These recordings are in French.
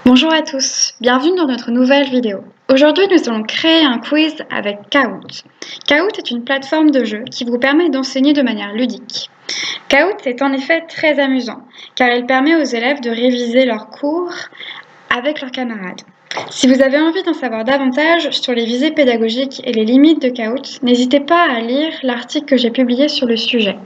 Bonjour à tous, bienvenue dans notre nouvelle vidéo. Aujourd'hui, nous allons créer un quiz avec Kahoot. Kahoot est une plateforme de jeu qui vous permet d'enseigner de manière ludique. Kahoot est en effet très amusant, car il permet aux élèves de réviser leurs cours avec leurs camarades. Si vous avez envie d'en savoir davantage sur les visées pédagogiques et les limites de Kahoot, n'hésitez pas à lire l'article que j'ai publié sur le sujet.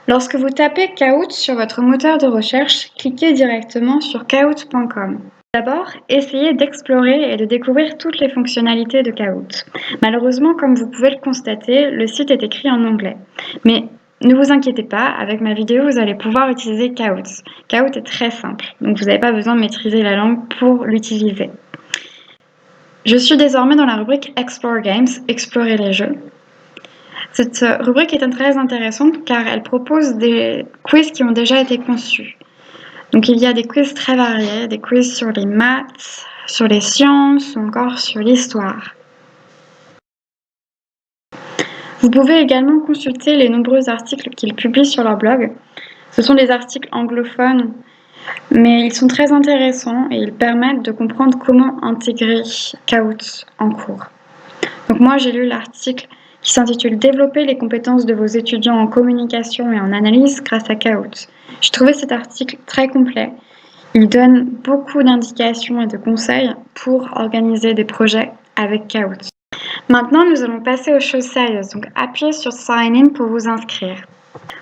Lorsque vous tapez Kahoot sur votre moteur de recherche, cliquez directement sur kahoot.com. D'abord, essayez d'explorer et de découvrir toutes les fonctionnalités de Kahoot. Malheureusement, comme vous pouvez le constater, le site est écrit en anglais. Mais ne vous inquiétez pas, avec ma vidéo, vous allez pouvoir utiliser Kahoot. Kahoot est très simple, donc vous n'avez pas besoin de maîtriser la langue pour l'utiliser. Je suis désormais dans la rubrique Explore Games, explorer les jeux. Cette rubrique est très intéressante car elle propose des quiz qui ont déjà été conçus. Donc il y a des quiz très variés, des quiz sur les maths, sur les sciences ou encore sur l'histoire. Vous pouvez également consulter les nombreux articles qu'ils publient sur leur blog. Ce sont des articles anglophones, mais ils sont très intéressants et ils permettent de comprendre comment intégrer Kahoot en cours. Donc moi j'ai lu l'article qui s'intitule « Développer les compétences de vos étudiants en communication et en analyse grâce à Kahoot ». J'ai trouvé cet article très complet. Il donne beaucoup d'indications et de conseils pour organiser des projets avec Kahoot. Maintenant, nous allons passer aux choses sérieuses. Donc, appuyez sur Sign In pour vous inscrire.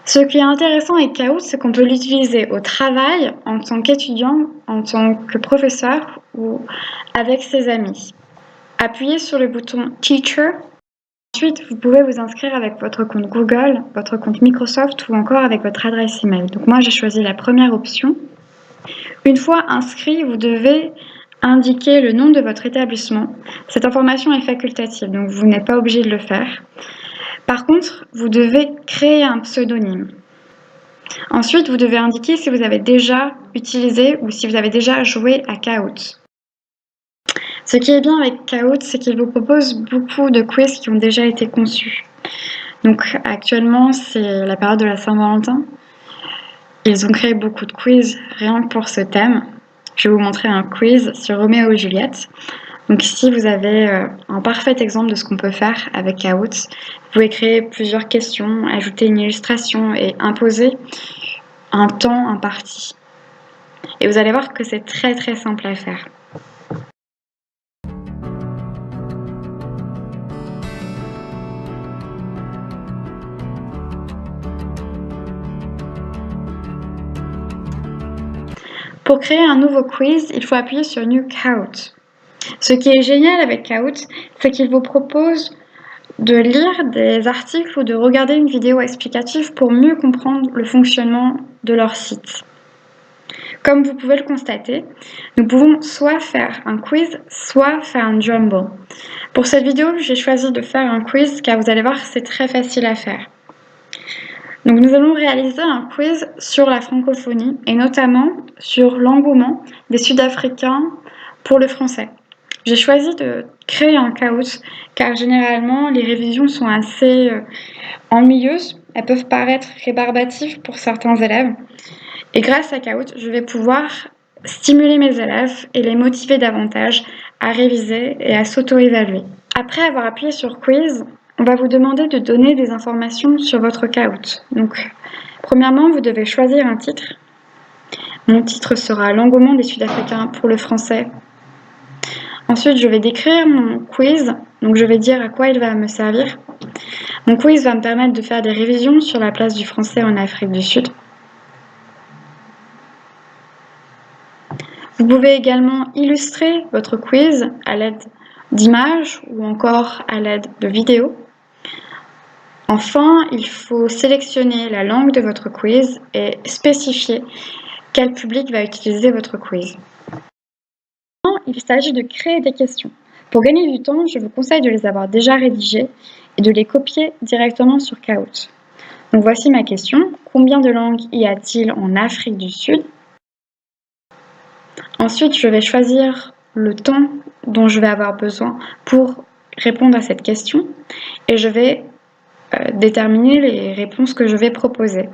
Ce qui est intéressant avec Kahoot, c'est qu'on peut l'utiliser au travail, en tant qu'étudiant, en tant que professeur ou avec ses amis. Appuyez sur le bouton Teacher. Ensuite, vous pouvez vous inscrire avec votre compte Google, votre compte Microsoft ou encore avec votre adresse email. Donc moi, j'ai choisi la première option. Une fois inscrit, vous devez indiquer le nom de votre établissement. Cette information est facultative, donc vous n'êtes pas obligé de le faire. Par contre, vous devez créer un pseudonyme. Ensuite, vous devez indiquer si vous avez déjà utilisé ou si vous avez déjà joué à Kahoot. Ce qui est bien avec Kahoot, c'est qu'il vous propose beaucoup de quiz qui ont déjà été conçus. Donc actuellement, c'est la période de la Saint-Valentin. Ils ont créé beaucoup de quiz rien que pour ce thème. Je vais vous montrer un quiz sur Roméo et Juliette. Donc ici, vous avez un parfait exemple de ce qu'on peut faire avec Kahoot. Vous pouvez créer plusieurs questions, ajouter une illustration et imposer un temps imparti. Et vous allez voir que c'est très très simple à faire. Pour créer un nouveau quiz, il faut appuyer sur New Kahoot. Ce qui est génial avec Kahoot, c'est qu'il vous propose de lire des articles ou de regarder une vidéo explicative pour mieux comprendre le fonctionnement de leur site. Comme vous pouvez le constater, nous pouvons soit faire un quiz, soit faire un jumble. Pour cette vidéo, j'ai choisi de faire un quiz car vous allez voir, c'est très facile à faire. Donc nous allons réaliser un quiz sur la francophonie et notamment sur l'engouement des Sud-Africains pour le français. J'ai choisi de créer un Kahoot car généralement les révisions sont assez ennuyeuses, elles peuvent paraître rébarbatives pour certains élèves. Et grâce à Kahoot, je vais pouvoir stimuler mes élèves et les motiver davantage à réviser et à s'auto-évaluer. Après avoir appuyé sur Quiz, on va vous demander de donner des informations sur votre Kahoot. Donc, premièrement, vous devez choisir un titre. Mon titre sera « L'engouement des Sud-Africains pour le français ». Ensuite, je vais décrire mon quiz. Donc, je vais dire à quoi il va me servir. Mon quiz va me permettre de faire des révisions sur la place du français en Afrique du Sud. Vous pouvez également illustrer votre quiz à l'aide d'images ou encore à l'aide de vidéos. Enfin, il faut sélectionner la langue de votre quiz et spécifier quel public va utiliser votre quiz. Maintenant, il s'agit de créer des questions. Pour gagner du temps, je vous conseille de les avoir déjà rédigées et de les copier directement sur Kahoot. Donc voici ma question. Combien de langues y a-t-il en Afrique du Sud ? Ensuite, je vais choisir le temps dont je vais avoir besoin pour répondre à cette question et je vais déterminer les réponses que je vais proposer.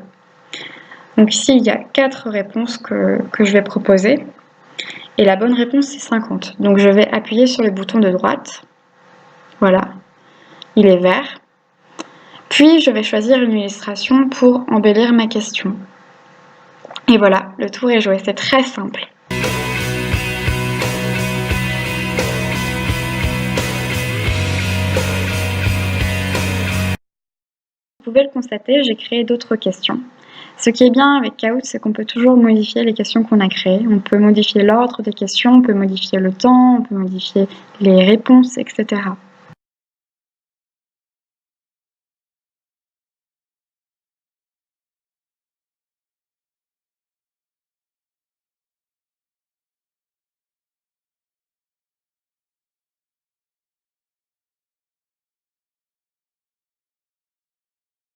Donc ici, il y a 4 réponses que je vais proposer. et la bonne réponse c'est 50. Donc je vais appuyer sur le bouton de droite. Voilà, il est vert. Puis je vais choisir une illustration pour embellir ma question. Et voilà, le tour est joué, c'est très simple. Vous pouvez le constater, j'ai créé d'autres questions. Ce qui est bien avec Kahoot, c'est qu'on peut toujours modifier les questions qu'on a créées. On peut modifier l'ordre des questions, on peut modifier le temps, on peut modifier les réponses, etc.